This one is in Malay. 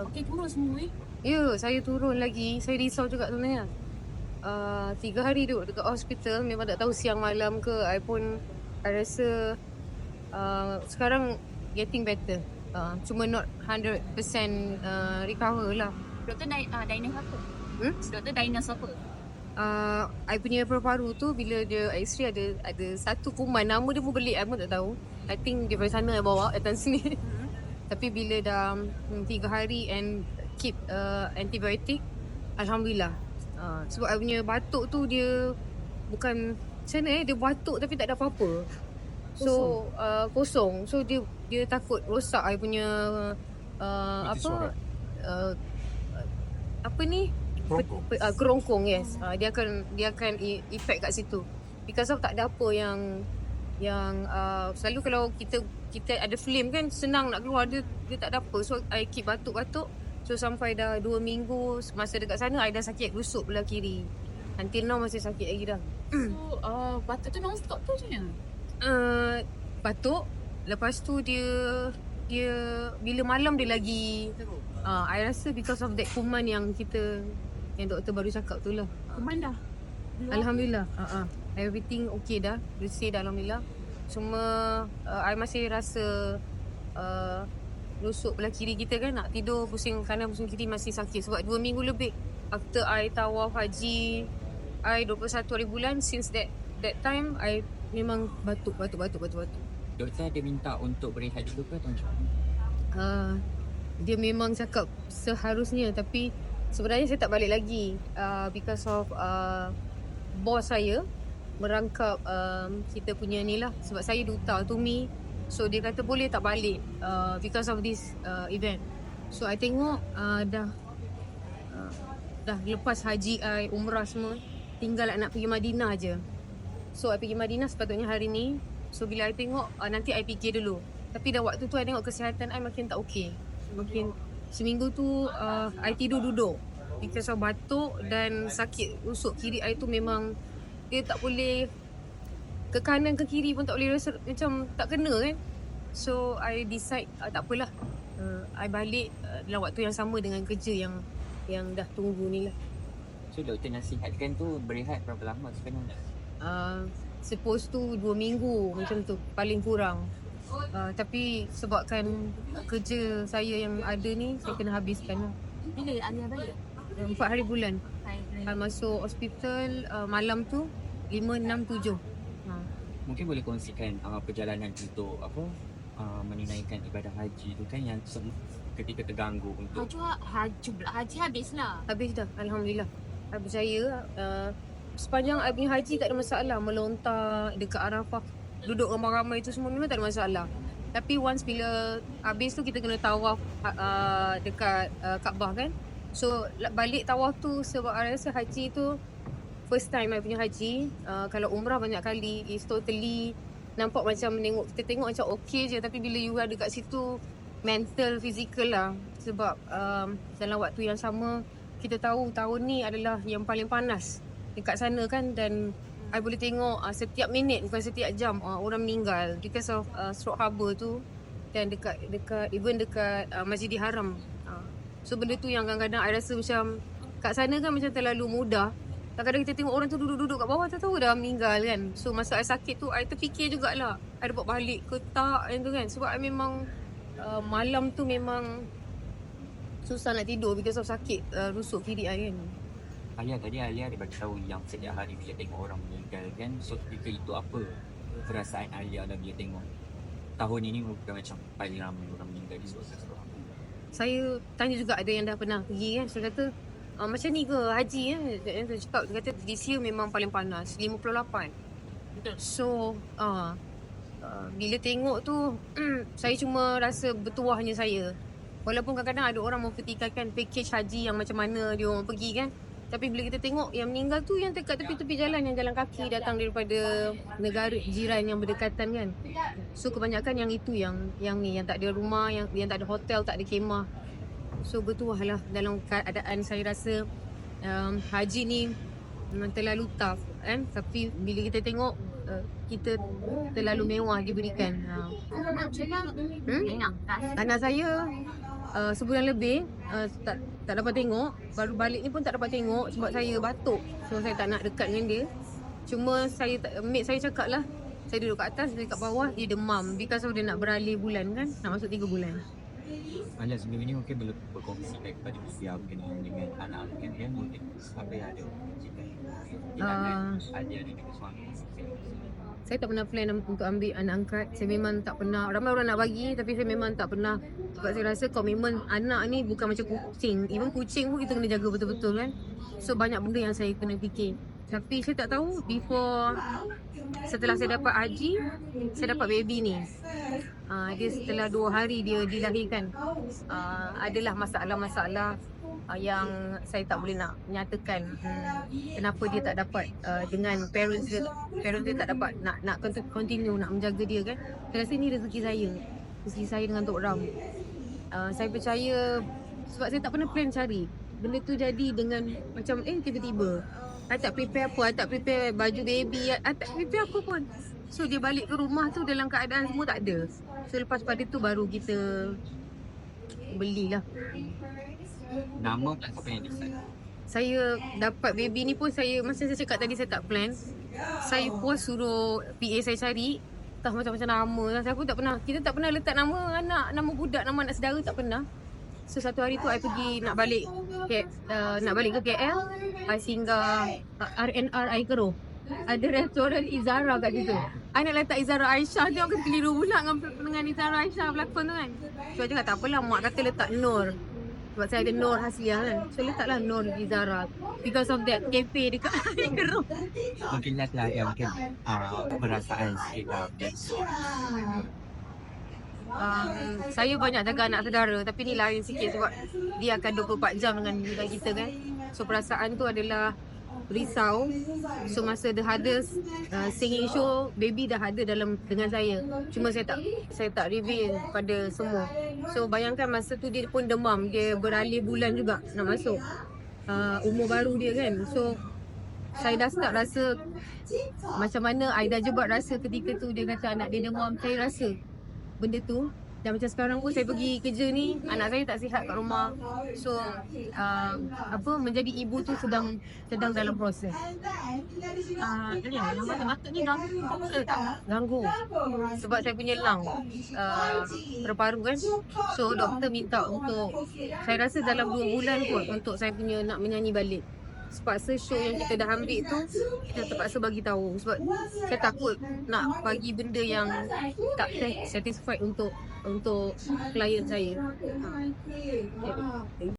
Okay, turun semua Ya, saya turun lagi. Saya risau juga sebenarnya. 3 hari duduk dekat hospital, memang tak tahu siang malam ke. I pun I rasa sekarang getting better. Cuma not 100% recover lah. Doktor diagnose apa? Doktor diagnose apa? I punya paru-paru tu bila dia X-ray ada satu kuman. Nama dia pun pelik, I pun tak tahu. I think dia dari sana I bawa datang sini. Tapi bila dah 3 hari and keep antibiotik, Alhamdulillah. Sebab I punya batuk tu dia bukan macam mana dia batuk tapi tak ada apa-apa. So kosong. So dia takut rosak I punya apa ni, kerongkong. Yes. Dia akan effect kat situ. Because of tak ada apa yang selalu kalau kita ada flame kan senang nak keluar, dia tak ada apa. So I keep batuk-batuk. So sampai dah 2 minggu masa dekat sana I dah sakit rusuk belah kiri. Until now masih sakit lagi dah. So batuk tu non-stop tu macam mana? Batuk. Lepas tu dia bila malam dia lagi I rasa because of that kuman yang doktor baru cakap tu lah. Kuman dah? Alhamdulillah. Everything okay dah. Bersih dah Alhamdulillah. Cuma I masih rasa rusuk belah kiri kita kan, nak tidur pusing kanan pusing kiri masih sakit. Sebab 2 minggu lebih after I tawaf haji I 21 hari bulan, since that time I memang batuk. Doktor dia minta untuk berehat dulu ke atau macam mana? Dia memang cakap seharusnya, tapi sebenarnya saya tak balik lagi because of bos saya merangkap kita punya ni lah. Sebab saya duta Tumi, so dia kata boleh tak balik because of this event. So I tengok dah lepas haji I, umrah semua, tinggal nak pergi Madinah je. So I pergi Madinah sepatutnya hari ni. So bila I tengok nanti I fikir dulu. Tapi dah waktu tu I tengok kesihatan I makin tak okay. Makin seminggu tu I tidur duduk because of batuk dan sakit rusuk kiri I tu memang dia tak boleh ke kanan ke kiri pun tak boleh, rasa macam tak kena kan. So I decide tak apalah, I balik dalam waktu yang sama dengan kerja yang dah tunggu ni lah. So doktor nasihatkan tu berehat berapa lama sebenarnya? Suppose tu 2 minggu macam tu paling kurang. Tapi sebabkan kerja saya yang ada ni, saya kena habiskan lah. Bila Alia balik? 4 hari bulan. Masuk hospital malam tu 5, 6, 7. Mungkin boleh kongsikan perjalanan untuk menunaikan ibadah haji tu kan, yang ketika terganggu untuk Haji habis lah. Habis dah, Alhamdulillah. I percaya sepanjang I punya haji tak ada masalah. Melontar dekat Arafah, duduk ramai-ramai tu semua memang tak ada masalah. Tapi once bila habis tu kita kena tawaf dekat Kaabah kan. So balik tawaf tu, sebab I rasa haji tu first time I punya haji. Kalau umrah banyak kali, is totally nampak macam kita tengok macam okay je. Tapi bila you ada kat situ, mental, physical lah. Sebab dalam waktu yang sama kita tahu tahun ni adalah yang paling panas dekat sana kan. Dan I boleh tengok setiap minit, bukan setiap jam, orang meninggal because of stroke harbor tu. Dan dekat even dekat Masjidil Haram. So benda tu yang kadang-kadang I rasa macam kat sana kan macam terlalu mudah. Kadang-kadang kita tengok orang tu duduk-duduk kat bawah, tak tahu dah meninggal kan. So masa I sakit tu I terfikir jugalah I dapat balik ke tak yang tu kan. Sebab I memang malam tu memang susah nak tidur because of sakit rusuk kiri I kan. Alia dia bagi tahu yang setiap hari bila tengok orang meninggal kan. So ketika itu apa perasaan Alia bila tengok tahun ini bukan macam paling ramai orang meninggal di seluruh. Saya tanya juga ada yang dah pernah pergi kan. So kata macam ni ke haji kan. Dia cakap, dia kata this year memang paling panas, 58. So bila tengok tu saya cuma rasa bertuahnya saya. Walaupun kadang-kadang ada orang mempertikaikan package haji yang macam mana dia orang pergi kan. Tapi bila kita tengok yang meninggal tu yang dekat tepi-tepi jalan, yang jalan kaki datang daripada negara jiran yang berdekatan kan. So kebanyakan yang itu yang tak ada rumah, yang tak ada hotel, tak ada kemah. So bertuah lah dalam keadaan saya rasa haji ni memang terlalu tough kan. Tapi bila kita tengok kita terlalu mewah diberikan. Anak Anak saya sebulan lebih tak dapat tengok. Baru balik ni pun tak dapat tengok sebab saya batuk. So saya tak nak dekat dengan dia. Cuma mate saya cakap lah, saya duduk kat atas, dia kat bawah, dia demam. Because dia nak beralih bulan kan, nak masuk 3 bulan. Alia sebelum ini mungkin belum berkongsi kepada usia berkenaan dengan anak kan dia mungkin sampai ada jika Alia dan juga suami. Saya tak pernah plan untuk ambil anak angkat. Saya memang tak pernah. Ramai orang nak bagi tapi saya memang tak pernah. Sebab saya rasa komitmen anak ni bukan macam kucing. Even kucing pun kita kena jaga betul-betul kan. So banyak benda yang saya kena fikir. Tapi saya tak tahu setelah saya dapat haji, saya dapat baby ni. Dia setelah 2 hari dia dilahirkan. Adalah masalah-masalah yang saya tak boleh nak nyatakan kenapa dia tak dapat dengan parents dia tak dapat nak continue nak menjaga dia kan. Saya rasa ni rezeki saya dengan Tok Ram. Saya percaya sebab saya tak pernah plan cari benda tu jadi dengan macam tiba-tiba. I tak prepare apa, I tak prepare baju baby, I tak prepare apa pun. So dia balik ke rumah tu dalam keadaan semua tak ada. So lepas pada tu baru kita belilah. Nama siapa yang decide? Saya dapat baby ni pun masa saya cakap tadi saya tak plan. Saya pun suruh PA saya cari entah macam-macam nama lah. Saya pun tak pernah, kita tak pernah letak nama anak, nama budak, nama anak saudara tak pernah. So satu hari tu I pergi nak balik ke KL. I singgah RNR Aikero. Ada restoran Izara kat situ. I nak letak Izara Aisyah tu, aku keliru pula dengan Izara Aisyah pelakon tu kan. So I cakap tak apalah, mak kata letak Nur. Sebab saya ada Nur Hasliah kan. So letaklah Nur Izara. Because of that cafe dekat Aikero. Mungkin lah yang mungkin perasaan sikit saya banyak jaga anak saudara tapi ni lain sikit sebab dia akan 24 jam dengan kita kan. So perasaan tu adalah risau. So masa the hardest singing show, baby dah ada dengan saya. Cuma saya tak reveal pada semua. So bayangkan masa tu dia pun demam, dia beralih bulan juga nak masuk umur baru dia kan. So saya dah start rasa macam mana Aida juga rasa ketika tu dia kata anak dia demam. Saya rasa benda tu. Dan macam sekarang pun saya pergi kerja ni, anak saya tak sihat kat rumah. So menjadi ibu tu sedang dalam proses. Mata ni ganggu sebab saya punya lung paru-paru kan. So doktor minta untuk, saya rasa dalam 2 bulan kot untuk saya punya nak menyanyi balik. Sepaksa show yang kita dah ambil tu, kita terpaksa bagi tahu sebab saya takut nak bagi benda yang tak satisfied untuk klien saya.